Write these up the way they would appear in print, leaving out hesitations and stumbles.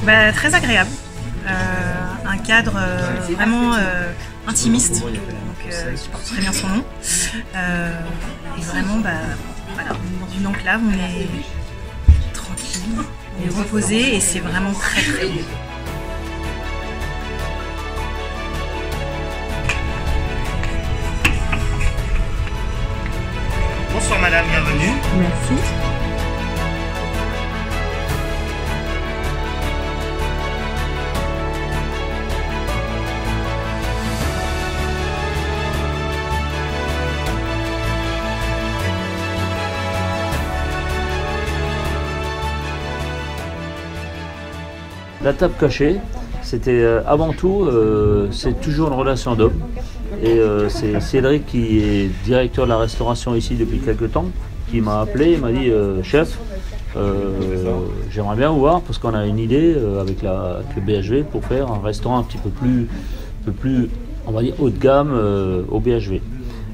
Très agréable, un cadre vraiment intimiste, donc, qui porte très bien son nom. Et vraiment, voilà, dans une enclave, on est tranquille, on est reposé et c'est vraiment très très bon. Bonsoir madame, bienvenue. Merci. La table cachée, c'était avant tout, c'est toujours une relation d'homme. Et c'est Cédric qui est directeur de la restauration ici depuis quelques temps, qui m'a appelé, il m'a dit chef, j'aimerais bien vous voir parce qu'on a une idée avec le BHV pour faire un restaurant un petit peu plus on va dire haut de gamme au BHV.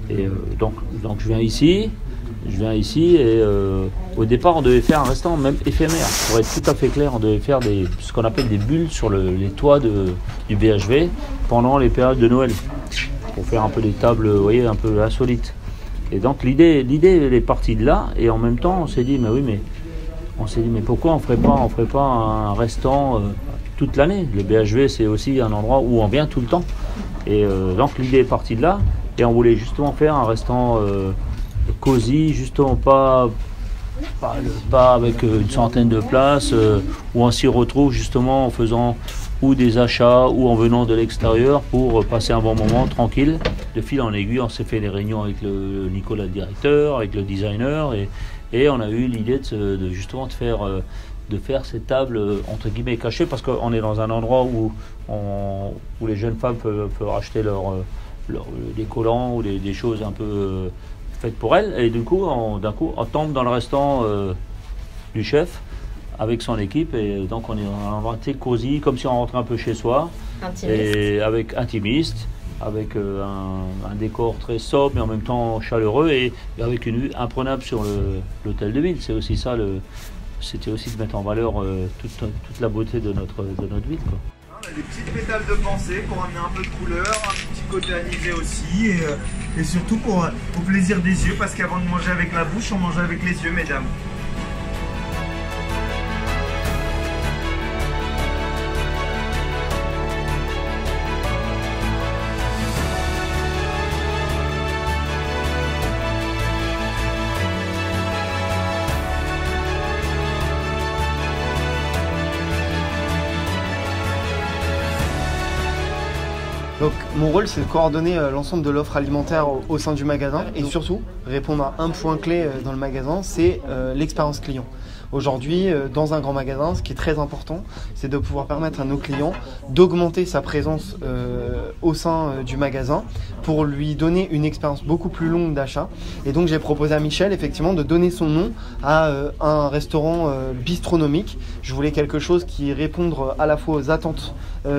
Et donc je viens ici et au départ on devait faire un restaurant même éphémère. Pour être tout à fait clair, on devait faire ce qu'on appelle des bulles sur les toits du BHV pendant les périodes de Noël, pour faire un peu des tables, vous voyez, un peu insolites. Et donc l'idée elle est partie de là, et en même temps on s'est dit mais pourquoi on ferait pas un restaurant toute l'année. Le BHV c'est aussi un endroit où on vient tout le temps. Et donc l'idée est partie de là, et on voulait justement faire un restaurant cosy, justement pas avec une centaine de places, où on s'y retrouve justement en faisant ou des achats ou en venant de l'extérieur pour passer un bon moment tranquille. De fil en aiguille, on s'est fait des réunions avec Nicolas le directeur, avec le designer, et on a eu l'idée de faire ces tables entre guillemets cachées, parce qu'on est dans un endroit où les jeunes femmes peuvent acheter des collants ou des choses un peu faites pour elles, et d'un coup on tombe dans le restaurant du chef avec son équipe, et donc on est dans un endroit très cosy, comme si on rentrait un peu chez soi, et avec intimiste, avec un décor très sobre mais en même temps chaleureux, et avec une vue imprenable sur l'hôtel de ville. C'est aussi ça, c'était aussi de mettre en valeur toute la beauté de notre ville, quoi. On a des petites pétales de pensée pour amener un peu de couleur, un petit côté anisé aussi, et surtout au plaisir des yeux, parce qu'avant de manger avec la bouche, on mange avec les yeux, mesdames. Donc mon rôle c'est de coordonner l'ensemble de l'offre alimentaire au sein du magasin, et surtout répondre à un point clé dans le magasin, c'est l'expérience client. Aujourd'hui, dans un grand magasin, ce qui est très important, c'est de pouvoir permettre à nos clients d'augmenter sa présence au sein du magasin pour lui donner une expérience beaucoup plus longue d'achat. Et donc j'ai proposé à Michel effectivement de donner son nom à un restaurant bistronomique. Je voulais quelque chose qui réponde à la fois aux attentes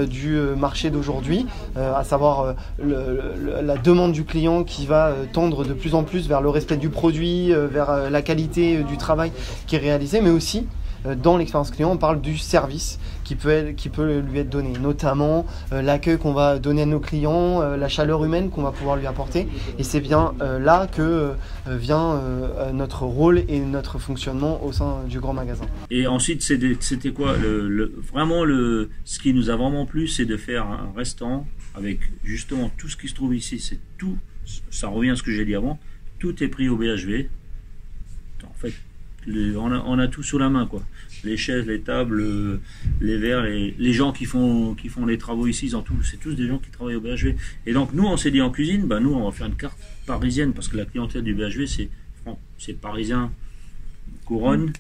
du marché d'aujourd'hui, à savoir la demande du client qui va tendre de plus en plus vers le respect du produit, vers la qualité du travail qui est réalisé, mais aussi dans l'expérience client, on parle du service qui peut lui être donné, notamment l'accueil qu'on va donner à nos clients, la chaleur humaine qu'on va pouvoir lui apporter. Et c'est bien là que vient notre rôle et notre fonctionnement au sein du grand magasin. Et ensuite, c'était quoi ce qui nous a vraiment plu, c'est de faire un restaurant avec justement tout ce qui se trouve ici. C'est tout, ça revient à ce que j'ai dit avant, tout est pris au BHV. En fait, on a tout sous la main, quoi. Les chaises, les tables, les verres, les gens qui font les travaux ici, c'est tous des gens qui travaillent au BHV. Et donc nous, on s'est dit en cuisine, nous on va faire une carte parisienne, parce que la clientèle du BHV c'est parisien, couronne.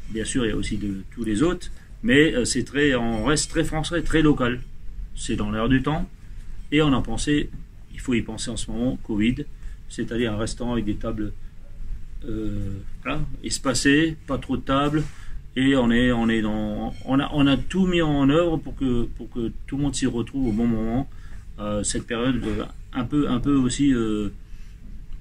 Bien sûr, il y a aussi de tous les autres, mais on reste très français, très local. C'est dans l'air du temps, et on a pensé, il faut y penser en ce moment, Covid, c'est-à-dire un restaurant avec des tables espacées, pas trop de tables, et on a tout mis en œuvre pour que tout le monde s'y retrouve au bon moment. Cette période un peu aussi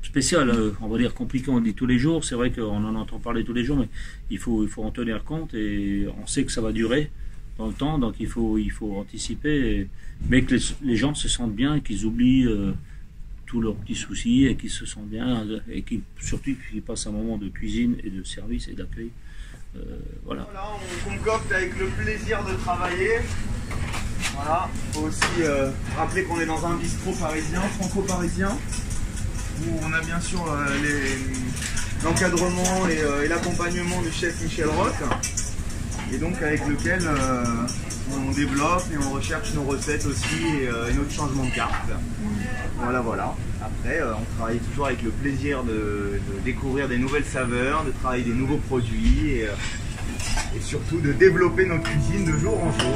spéciale, on va dire compliquée, on dit tous les jours, c'est vrai qu'on en entend parler tous les jours, mais il faut en tenir compte, et on sait que ça va durer. dans le temps, donc il faut anticiper, mais que les gens se sentent bien et qu'ils oublient tous leurs petits soucis et qu'ils se sentent bien et surtout qu'ils passent un moment de cuisine et de service et d'accueil. Voilà. Voilà, on concocte avec le plaisir de travailler. Voilà, il faut aussi rappeler qu'on est dans un bistrot parisien, franco-parisien, où on a bien sûr l'encadrement et l'accompagnement du chef Michel Roth, et donc avec lequel on développe et on recherche nos recettes aussi et notre changement de carte. Voilà, voilà. Après, on travaille toujours avec le plaisir de découvrir des nouvelles saveurs, de travailler des nouveaux produits et surtout de développer notre cuisine de jour en jour.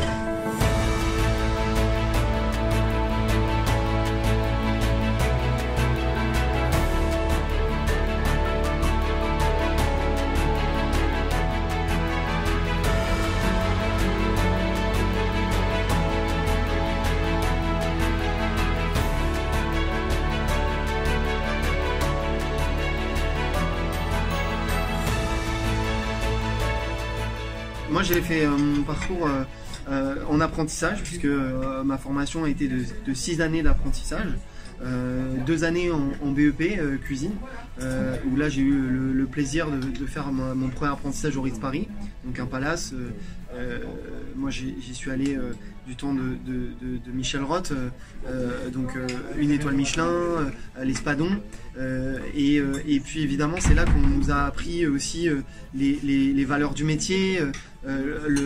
Moi j'ai fait mon parcours en apprentissage, puisque ma formation a été de 6 années d'apprentissage, 2 années en BEP cuisine, où là j'ai eu le plaisir de faire mon premier apprentissage au Ritz Paris, donc un palace. Moi j'y suis allé du temps de Michel Roth, donc une étoile Michelin, l'Espadon, et puis évidemment c'est là qu'on nous a appris aussi les valeurs du métier,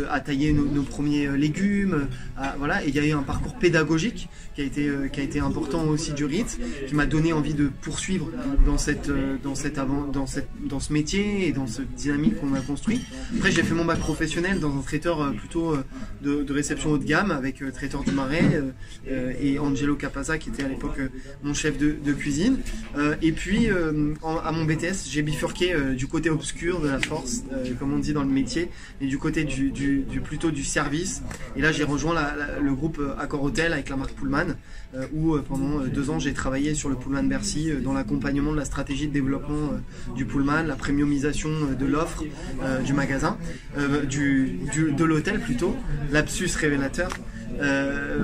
à tailler nos premiers légumes, voilà. Et il y a eu un parcours pédagogique qui a été important aussi du Ritz, qui m'a donné envie de poursuivre dans ce métier et dans cette dynamique qu'on a construit. Après j'ai fait mon bac professionnel dans un traiteur plutôt de réception haut de gamme, avec Traiteur du Marais et Angelo Capazza qui était à l'époque mon chef de cuisine. Et puis à mon BTS j'ai bifurqué du côté obscur de la force, comme on dit dans le métier, et du côté plutôt du service. Et là j'ai rejoint le groupe Accor Hôtel avec la marque Pullman, où pendant 2 ans j'ai travaillé sur le Pullman Bercy, dans l'accompagnement de la stratégie de développement du Pullman, la premiumisation de l'offre du magasin, de l'hôtel plutôt, lapsus révélateur,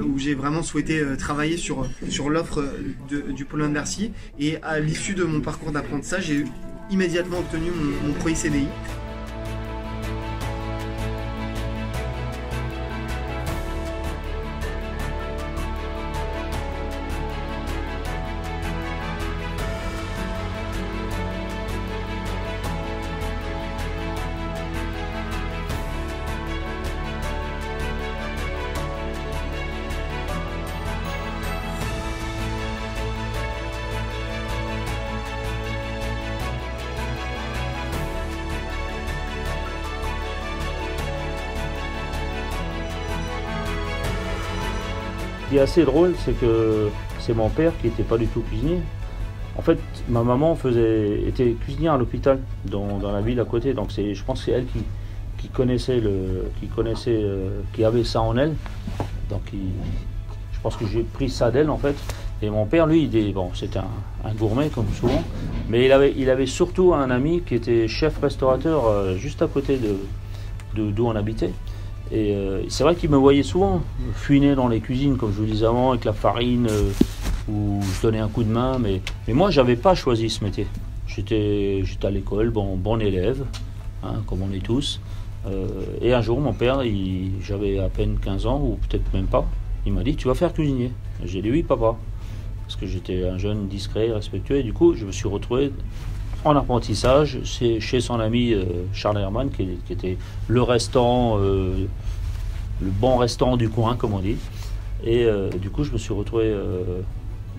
où j'ai vraiment souhaité travailler sur l'offre du Pullman Bercy. Et à l'issue de mon parcours d'apprentissage, j'ai immédiatement obtenu mon premier CDI. Ce qui est assez drôle, c'est que c'est mon père qui n'était pas du tout cuisinier. En fait, ma maman était cuisinière à l'hôpital, dans la ville à côté. Donc je pense que c'est elle qui avait ça en elle. Donc je pense que j'ai pris ça d'elle en fait. Et mon père, lui, c'était un gourmet comme souvent. Mais il avait surtout un ami qui était chef restaurateur juste à côté d'où on habitait. Et c'est vrai qu'il me voyait souvent fuiner dans les cuisines, comme je vous disais avant, avec la farine, où je donnais un coup de main. Mais moi, je n'avais pas choisi ce métier. J'étais à l'école, bon élève, hein, comme on est tous. Et un jour, mon père, j'avais à peine 15 ans, ou peut-être même pas, il m'a dit « Tu vas faire cuisinier ». J'ai dit « Oui, papa ». Parce que j'étais un jeune discret, respectueux. Et du coup, je me suis retrouvé en apprentissage chez son ami Charles Herman, qui était le restaurant, le bon restaurant du coin, comme on dit. Et du coup, je me suis retrouvé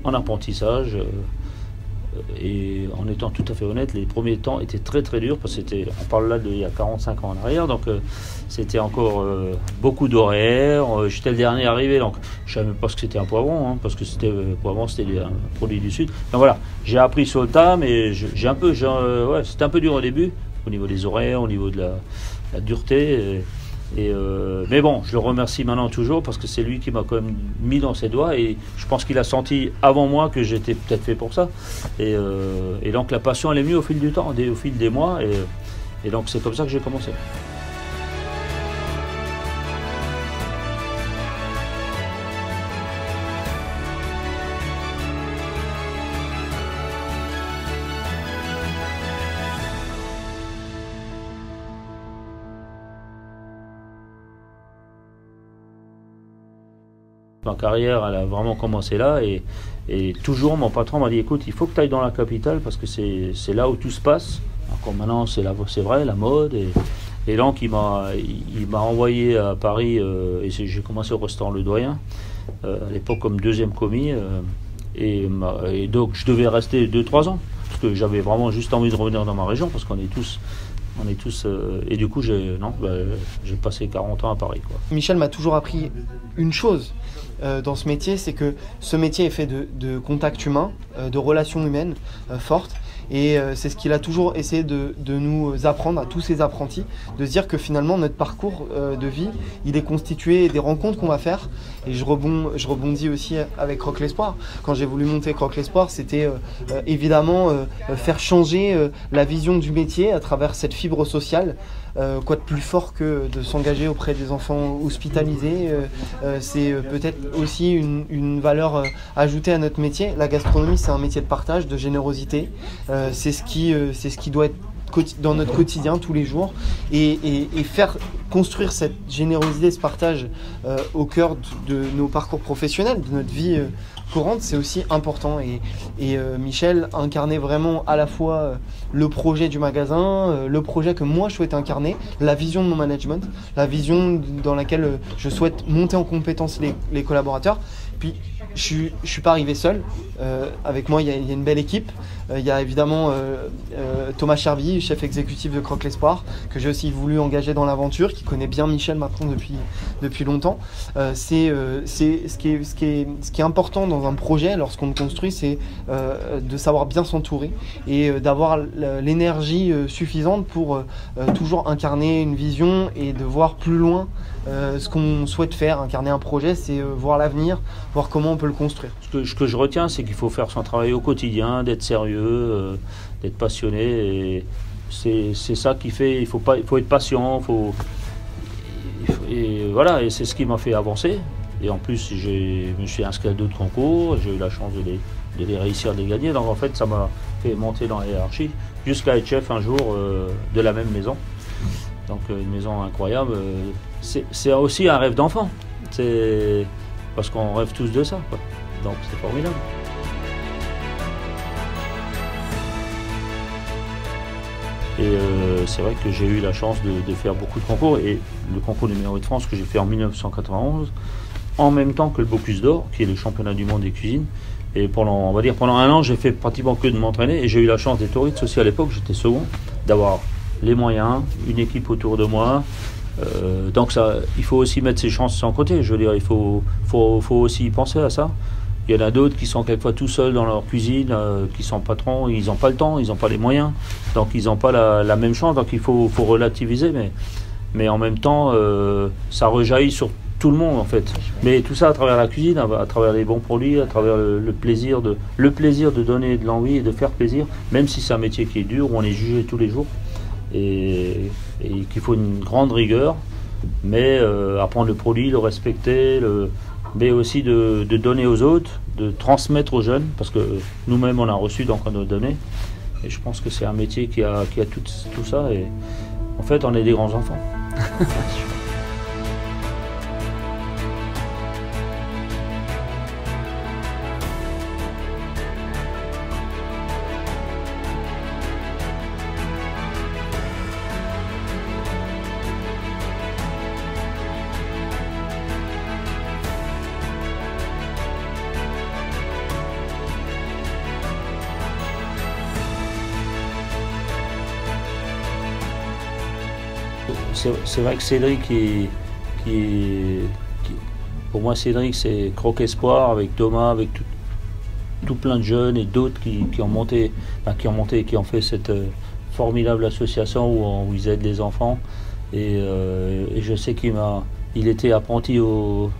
en apprentissage. Et en étant tout à fait honnête, les premiers temps étaient très très durs, parce que on parle là d'il y a 45 ans en arrière, donc c'était encore beaucoup d'horaires. J'étais le dernier arrivé, donc je ne savais même pas ce que c'était un poivron, hein, parce que poivron c'était un produit du Sud. Donc voilà, j'ai appris sur le tas, mais c'était un peu dur au début, au niveau des horaires, au niveau de la dureté. Mais bon, je le remercie maintenant toujours, parce que c'est lui qui m'a quand même mis dans ses doigts, et je pense qu'il a senti avant moi que j'étais peut-être fait pour ça. Et donc la passion elle est venue au fil du temps, au fil des mois, et donc c'est comme ça que j'ai commencé. Ma carrière, elle a vraiment commencé là et toujours mon patron m'a dit écoute, il faut que tu ailles dans la capitale parce que c'est là où tout se passe. Encore maintenant, c'est vrai, la mode. Et donc, il m'a envoyé à Paris et j'ai commencé au restaurant Le Doyen, à l'époque comme deuxième commis. Et donc, je devais rester 2-3 ans parce que j'avais vraiment juste envie de revenir dans ma région parce qu'on est tous. Et du coup, j'ai passé 40 ans à Paris, quoi. Michel m'a toujours appris une chose dans ce métier, c'est que ce métier est fait de contacts humains, de relations humaines fortes. Et c'est ce qu'il a toujours essayé de nous apprendre à tous ces apprentis, de se dire que finalement notre parcours de vie, il est constitué des rencontres qu'on va faire. Et je rebondis aussi avec Croque l'Espoir. Quand j'ai voulu monter Croque l'Espoir, c'était évidemment faire changer la vision du métier à travers cette fibre sociale. Quoi de plus fort que de s'engager auprès des enfants hospitalisés. C'est peut-être aussi une valeur ajoutée à notre métier. La gastronomie, c'est un métier de partage, de générosité. C'est ce qui doit être dans notre quotidien tous les jours et faire construire cette générosité, ce partage au cœur de nos parcours professionnels, de notre vie courante, c'est aussi important. Et Michel incarnait vraiment à la fois le projet du magasin, le projet que moi je souhaitais incarner, la vision de mon management, la vision dans laquelle je souhaite monter en compétence les collaborateurs. Puis je suis pas arrivé seul. Avec moi, il y a une belle équipe. Il y a évidemment Thomas Chervy, chef exécutif de Croque l'Espoir, que j'ai aussi voulu engager dans l'aventure, qui connaît bien Michel maintenant depuis longtemps. Ce qui est important dans un projet, lorsqu'on le construit, c'est de savoir bien s'entourer et d'avoir l'énergie suffisante pour toujours incarner une vision et de voir plus loin ce qu'on souhaite faire. Incarner un projet, c'est voir l'avenir, voir comment on peut le construire. Ce que je retiens, c'est qu'il faut faire son travail au quotidien, d'être sérieux, d'être passionné. Et c'est ça qui fait. Il faut être patient. Et voilà, et c'est ce qui m'a fait avancer. Et en plus, je me suis inscrit à d'autres concours. J'ai eu la chance de les réussir, de les gagner. Donc en fait, ça m'a fait monter dans la hiérarchie jusqu'à être chef un jour de la même maison. Donc une maison incroyable. C'est aussi un rêve d'enfant. C'est parce qu'on rêve tous de ça, quoi. Donc c'est formidable. Et c'est vrai que j'ai eu la chance de faire beaucoup de concours. Et le concours numéro 1 de France que j'ai fait en 1991, en même temps que le Bocuse d'Or, qui est le championnat du monde des cuisines. Et pendant 1 an, j'ai fait pratiquement que de m'entraîner. Et j'ai eu la chance d'être au Ritz aussi à l'époque, j'étais second, d'avoir les moyens, une équipe autour de moi. Donc ça, il faut aussi mettre ses chances en côté. Je veux dire, il faut aussi penser à ça. Il y en a d'autres qui sont quelquefois tout seuls dans leur cuisine, qui sont patrons, ils n'ont pas le temps, ils n'ont pas les moyens, donc ils n'ont pas la même chance. Donc il faut relativiser, mais en même temps, ça rejaillit sur tout le monde en fait. Mais tout ça à travers la cuisine, à travers les bons produits, à travers le plaisir de donner de l'envie et de faire plaisir, même si c'est un métier qui est dur, où on est jugé tous les jours. Et qu'il faut une grande rigueur, mais apprendre le produit, le respecter, mais aussi de donner aux autres, de transmettre aux jeunes, parce que nous-mêmes on a reçu, donc on a donné. Et je pense que c'est un métier qui a tout ça, et en fait on est des grands enfants. C'est vrai que Cédric, pour moi Cédric c'est Croque Espoir avec Thomas, avec tout plein de jeunes et d'autres qui ont fait cette formidable association où ils aident les enfants. Et je sais qu'il était apprenti au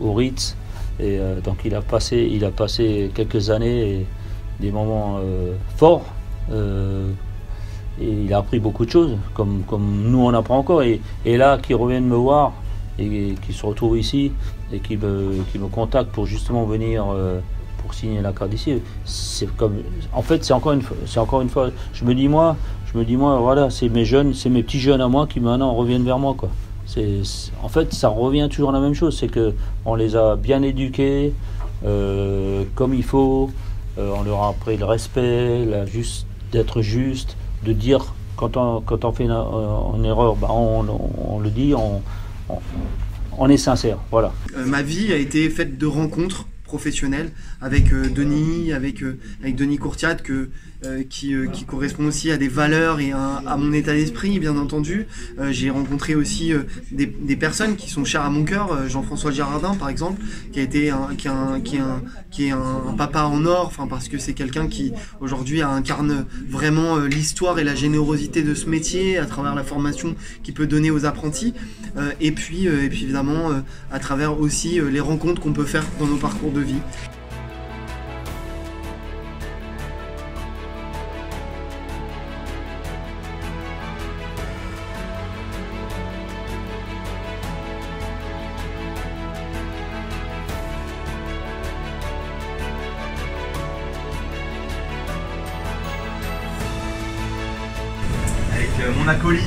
Ritz, et donc il a passé quelques années et des moments forts. Et il a appris beaucoup de choses, comme nous on apprend encore. Et là, qu'ils reviennent me voir et qu'ils se retrouvent ici et qu'ils me contactent pour justement venir pour signer la carte d'ici, en fait, c'est encore une fois. Je me dis moi, voilà, c'est mes petits jeunes à moi qui maintenant reviennent vers moi, quoi. En fait, ça revient toujours à la même chose, c'est qu'on les a bien éduqués comme il faut, on leur a appris le respect, d'être juste, de dire quand on fait une erreur, bah on le dit, on est sincère, voilà. Ma vie a été faite de rencontres professionnelles avec Denis, avec Denis Courtiade, qui correspond aussi à des valeurs et à mon état d'esprit, bien entendu. J'ai rencontré aussi des personnes qui sont chères à mon cœur, Jean-François Girardin par exemple, qui est un papa en or, parce que c'est quelqu'un qui aujourd'hui incarne vraiment l'histoire et la générosité de ce métier à travers la formation qu'il peut donner aux apprentis, et puis évidemment à travers aussi les rencontres qu'on peut faire dans nos parcours de vie. Mon acolyte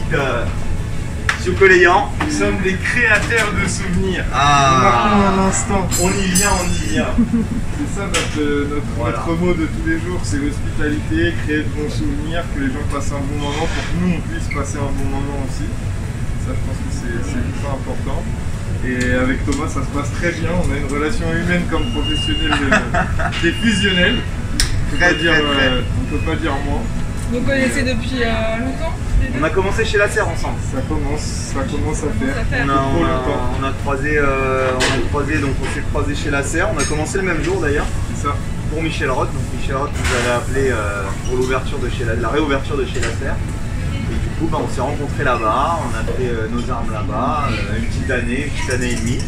Soukoléan. Nous sommes des créateurs de souvenirs. Ah, un instant. on y vient. C'est ça notre mot de tous les jours, c'est l'hospitalité, créer de bons souvenirs, que les gens passent un bon moment pour que nous on puisse passer un bon moment aussi. Ça, je pense que c'est ultra important. Et avec Thomas, ça se passe très bien. On a une relation humaine comme professionnelle qui est fusionnelle. On peut pas dire moins. Vous connaissez depuis longtemps? On a commencé chez Lasser ensemble. Ça commence à faire. On a croisé, donc on s'est croisé chez Lasser. On a commencé le même jour d'ailleurs. C'est ça. Pour Michel Roth. Donc Michel Roth nous avait appelé pour l'ouverture de la réouverture de chez Lasser. Et du coup, on s'est rencontrés là-bas. On a fait nos armes là-bas, une petite année et demie.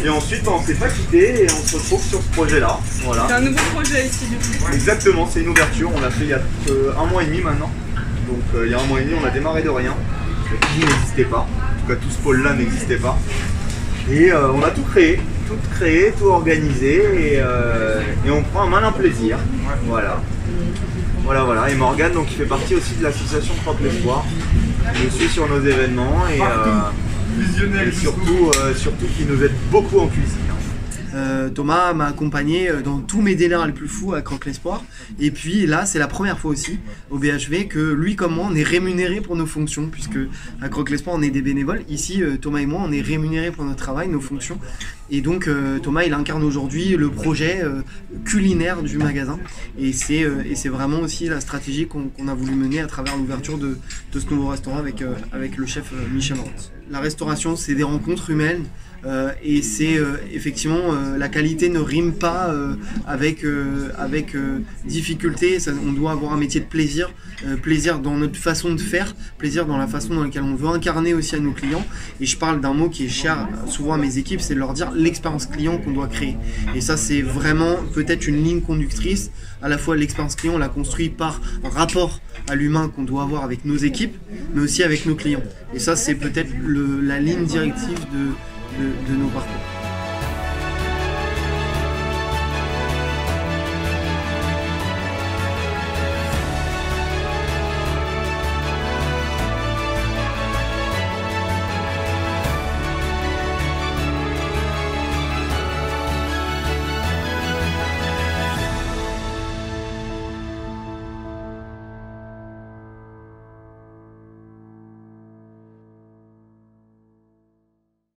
Et ensuite, on s'est pas quitté et on se retrouve sur ce projet-là. Voilà. C'est un nouveau projet ici du coup. Exactement, c'est une ouverture. On l'a fait il y a un mois et demi maintenant. Donc il y a un mois et demi, on a démarré de rien. La cuisine n'existait pas. En tout cas, tout ce pôle-là n'existait pas. Et on a tout créé, tout organisé et on prend un malin plaisir. Voilà. Et Morgane, donc, il fait partie aussi de l'association Croque l'Espoir. Je suis sur nos événements et surtout qui nous aide beaucoup en cuisine. Thomas m'a accompagné dans tous mes délires les plus fous à Croque l'Espoir. Et puis là, c'est la première fois aussi au BHV que lui comme moi, on est rémunéré pour nos fonctions, puisque à Croque l'Espoir, on est des bénévoles. Ici, Thomas et moi, on est rémunérés pour notre travail, nos fonctions. Et donc Thomas, il incarne aujourd'hui le projet culinaire du magasin. Et c'est vraiment aussi la stratégie qu'on a voulu mener à travers l'ouverture de ce nouveau restaurant avec le chef Michel Roth. La restauration, c'est des rencontres humaines. Et c'est effectivement la qualité ne rime pas avec difficulté. On doit avoir un métier de plaisir, plaisir dans notre façon de faire, plaisir dans la façon dans laquelle on veut incarner aussi à nos clients. Et je parle d'un mot qui est cher souvent à mes équipes, c'est de leur dire l'expérience client qu'on doit créer. Et ça, c'est vraiment peut-être une ligne conductrice. À la fois l'expérience client, on l'a construit par un rapport à l'humain qu'on doit avoir avec nos équipes, mais aussi avec nos clients. Et ça, c'est peut-être la ligne directive de nos parcours.